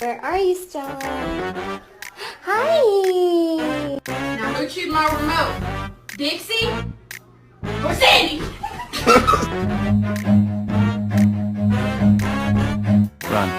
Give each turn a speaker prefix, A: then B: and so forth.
A: Where are you, Stella? Hi!
B: Now who chewed my remote? Dixie or Sandy?
C: Run.